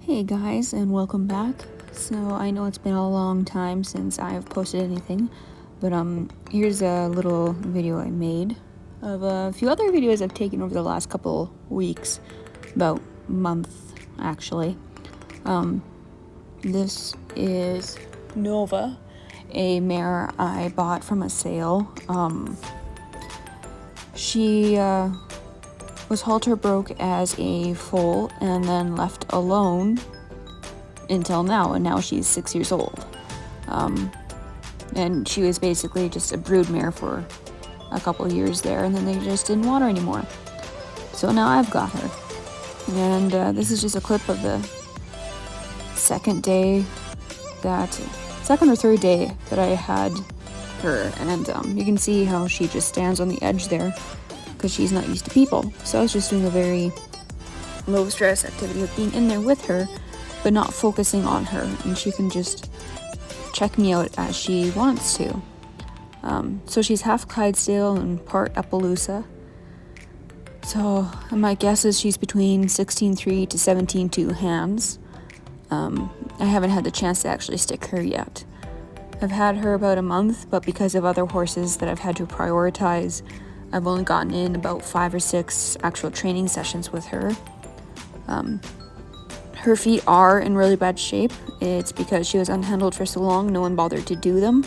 Hey guys, and welcome back. So I know it's been a long time since I've posted anything, but here's a little video I made of a few other videos I've taken over the last couple weeks, about month actually. This is Nova, a mare I bought from a sale. She was halter broke as a foal and then left alone until now, and now she's 6 years old. And she was basically just a brood mare for a couple of years there, and then they just didn't want her anymore. So now I've got her. And this is just a clip of the second or third day that I had her, and you can see how she just stands on the edge there because she's not used to people. So I was just doing a very low stress activity of being in there with her, but not focusing on her, and she can just check me out as she wants to. So she's half Clydesdale and part Appaloosa. So my guess is she's between 16.3 to 17.2 hands. I haven't had the chance to actually stick her yet. I've had her about a month, but because of other horses that I've had to prioritize, I've only gotten in about 5 or 6 actual training sessions with her. Her feet are in really bad shape. It's because she was unhandled for so long, no one bothered to do them.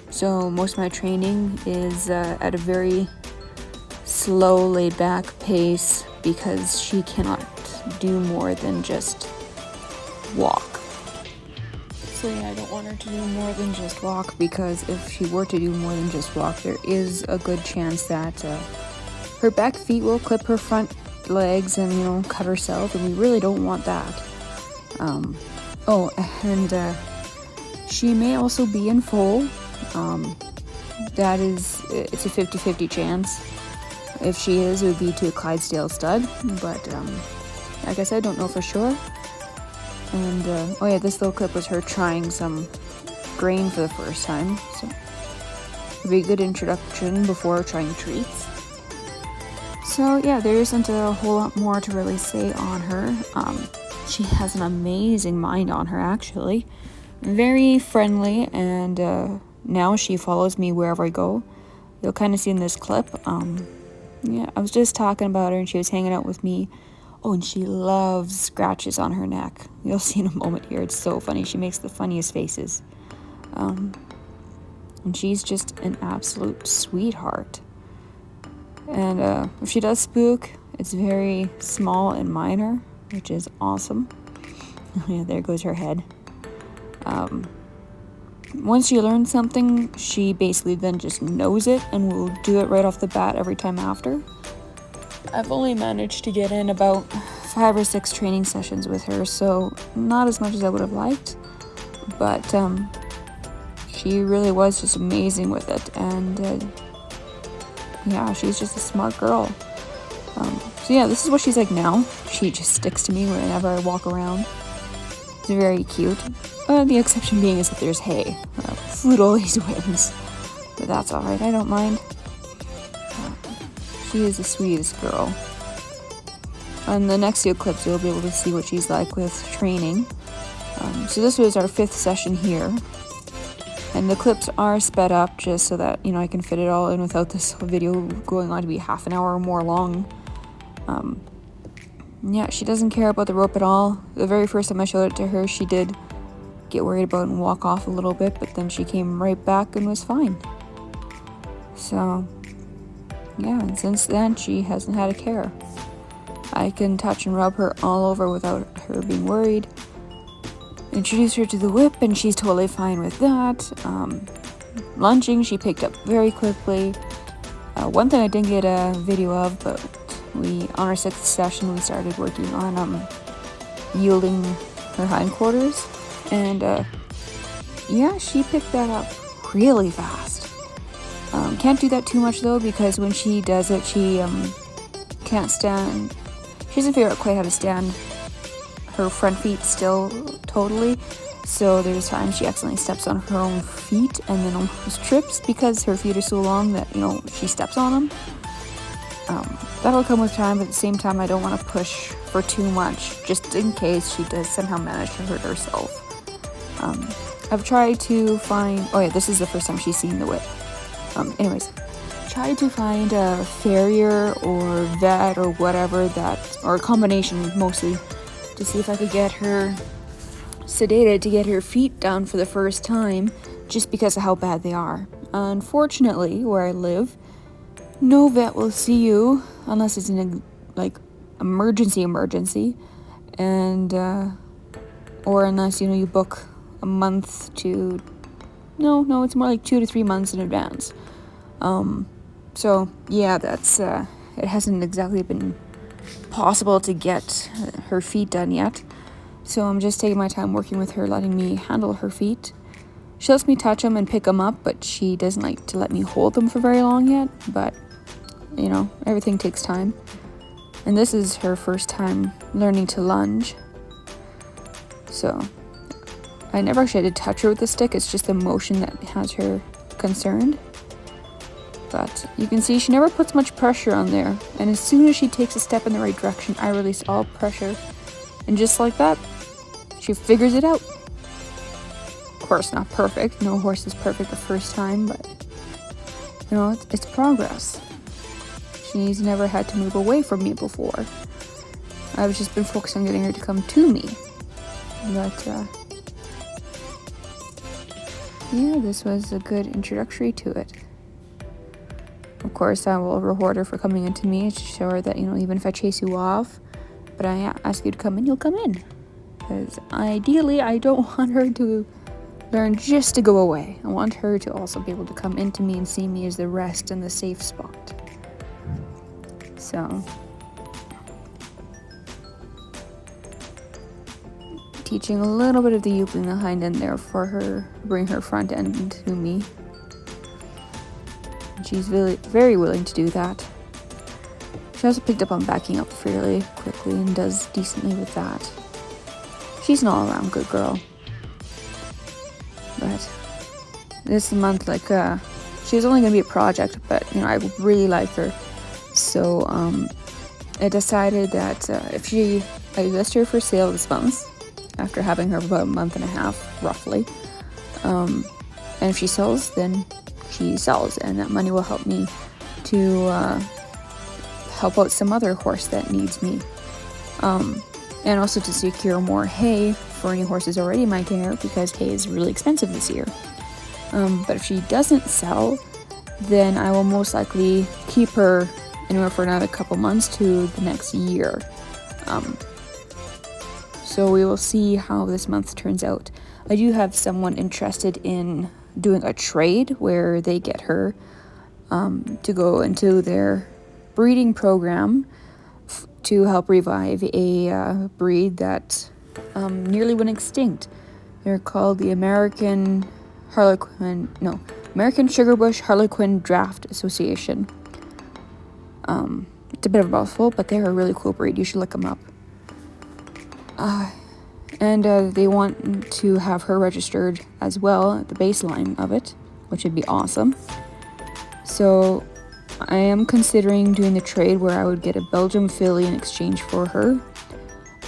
So most of my training is at a very slow, laid-back pace because she cannot do more than just walk. So yeah, I don't want her to do more than just walk, because if she were to do more than just walk, there is a good chance that her back feet will clip her front legs and, cut herself, and we really don't want that. She may also be in foal. It's a 50-50 chance. If she is, it would be to a Clydesdale stud, but like I said, I don't know for sure. And this little clip was her trying some grain for the first time, so it'd be a good introduction before trying treats. So yeah, there isn't a whole lot more to really say on her. She has an amazing mind on her, actually. Very friendly, and now she follows me wherever I go. You'll kind of see in this clip. I was just talking about her, and she was hanging out with me. Oh, and she loves scratches on her neck. You'll see in a moment here. It's so funny. She makes the funniest faces. And she's just an absolute sweetheart. And if she does spook, it's very small and minor, which is awesome. Yeah, there goes her head. Once she learns something, she basically then just knows it and will do it right off the bat every time after. I've only managed to get in about 5 or 6 training sessions with her, so not as much as I would have liked, but she really was just amazing with it, and she's just a smart girl. This is what she's like now. She just sticks to me whenever I walk around. It's very cute. The exception being is that there's hay. Food always wins, but that's alright, I don't mind. She is the sweetest girl. On the next few clips, you'll be able to see what she's like with training. So this was our 5th session here. And the clips are sped up just so that, I can fit it all in without this video going on to be half an hour or more long. She doesn't care about the rope at all. The very first time I showed it to her, she did get worried about it and walk off a little bit, but then she came right back and was fine. So and since then, she hasn't had a care. I can touch and rub her all over without her being worried. Introduce her to the whip, and she's totally fine with that. Lunging, she picked up very quickly. One thing I didn't get a video of, but on our 6th session, we started working on yielding her hindquarters. And she picked that up really fast. Can't do that too much though, because when she does it, she can't stand. She doesn't figure out quite how to stand her front feet still totally. So there's times she accidentally steps on her own feet and then almost trips because her feet are so long that she steps on them. That'll come with time, but at the same time I don't want to push for too much, just in case she does somehow manage to hurt herself. I've tried to find, oh yeah, this is the first time she's seen the whip. Anyways, tried to find a farrier or vet or whatever or a combination mostly, to see if I could get her sedated to get her feet down for the first time, just because of how bad they are. Unfortunately, where I live, no vet will see you unless it's an emergency, and or unless you book a month to. No, it's more like 2 to 3 months in advance. So yeah, that's it hasn't exactly been possible to get her feet done yet. So I'm just taking my time working with her, letting me handle her feet. She lets me touch them and pick them up, but she doesn't like to let me hold them for very long yet. But everything takes time. And this is her first time learning to lunge. So I never actually had to touch her with the stick. It's just the motion that has her concerned. But you can see she never puts much pressure on there. And as soon as she takes a step in the right direction, I release all pressure. And just like that, she figures it out. Of course, not perfect. No horse is perfect the first time, but it's progress. She's never had to move away from me before. I've just been focused on getting her to come to me. But yeah, this was a good introductory to it. Of course, I will reward her for coming into me to show her that, even if I chase you off, but I ask you to come in, you'll come in. Because ideally, I don't want her to learn just to go away. I want her to also be able to come into me and see me as the rest and the safe spot. So, teaching a little bit of the youping the hind end there for her, bring her front end to me. She's really, very willing to do that. She also picked up on backing up fairly quickly and does decently with that. She's an all-around good girl. But this month, she was only going to be a project, but, I really like her. So, I decided that I list her for sale this month, after having her for about a month and a half, roughly. And if she sells, then she sells, and that money will help me to help out some other horse that needs me. And also to secure more hay for any horses already in my care, because hay is really expensive this year. But if she doesn't sell, then I will most likely keep her anywhere for another couple months to the next year. So we will see how this month turns out. I do have someone interested in doing a trade where they get her to go into their breeding program to help revive a breed that nearly went extinct. They're called the American Sugarbush Harlequin Draft Association. It's a bit of a mouthful, but they're a really cool breed. You should look them up. And they want to have her registered as well at the baseline of it, which would be awesome. So I am considering doing the trade where I would get a Belgium filly in exchange for her.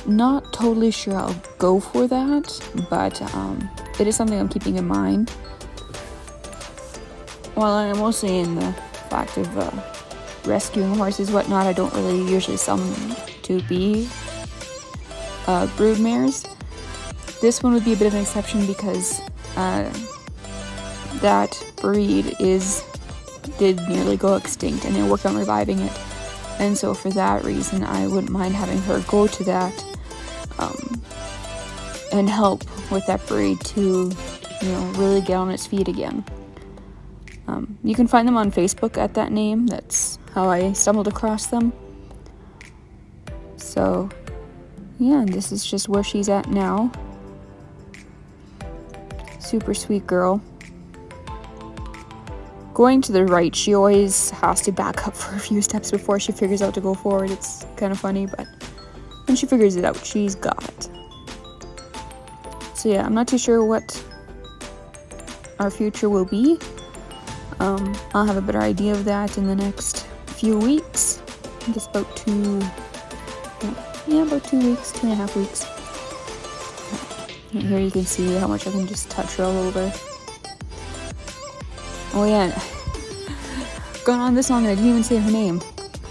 Not totally sure I'll go for that, but it is something I'm keeping in mind. While I'm mostly in the fact of rescuing horses, whatnot, I don't really usually sell them to be brood mares. This one would be a bit of an exception because that breed did nearly go extinct, and they work on reviving it. And so for that reason, I wouldn't mind having her go to that and help with that breed to, really get on its feet again. You can find them on Facebook at that name. That's how I stumbled across them. So, yeah, and this is just where she's at now. Super sweet girl. Going to the right, she always has to back up for a few steps before she figures out to go forward. It's kind of funny, but when she figures it out, she's got it. So yeah, I'm not too sure what our future will be. I'll have a better idea of that in the next few weeks. think it's about about 2 weeks, 2.5 weeks. And here you can see how much I can just touch her all over. Oh yeah, gone on this long and I didn't even say her name.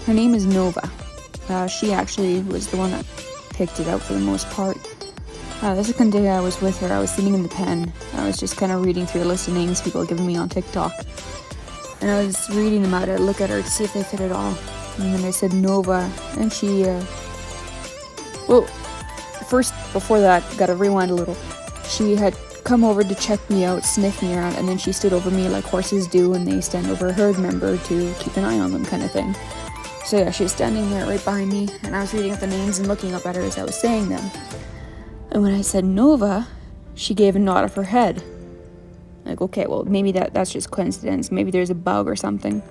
Her name is Nova. She actually was the one that picked it out for the most part. The second day I was with her, I was sitting in the pen. I was just kind of reading through a list of names people had given me on TikTok. And I was reading them out to look at her to see if they fit at all. And then I said Nova, and she, first, before that, gotta rewind a little. She had come over to check me out, sniff me around, and then she stood over me like horses do when they stand over a herd member to keep an eye on them, kind of thing. So yeah, she was standing there right behind me, and I was reading up the names and looking up at her as I was saying them. And when I said Nova, she gave a nod of her head. Like, okay, well, maybe that's just coincidence. Maybe there's a bug or something.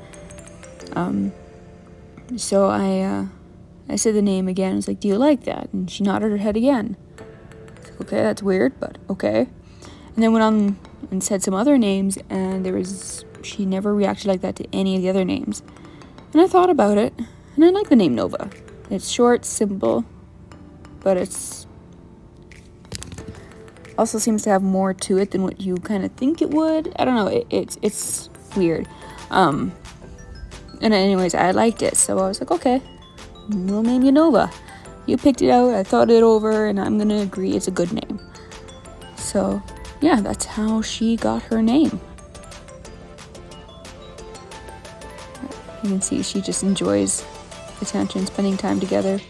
So I said the name again. I was like, do you like that? And she nodded her head again. I was like, okay, that's weird, but okay. And then went on and said some other names, and she never reacted like that to any of the other names. And I thought about it, and I like the name Nova. It's short, simple, but it's also seems to have more to it than what you kind of think it would. I don't know, it's weird. And anyways, I liked it, so I was like, okay, we'll name you Nova. You picked it out, I thought it over, and I'm gonna agree it's a good name. So yeah, that's how she got her name. You can see she just enjoys attention, spending time together.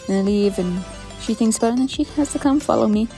And I leave, and she thinks about it, and then she has to come follow me.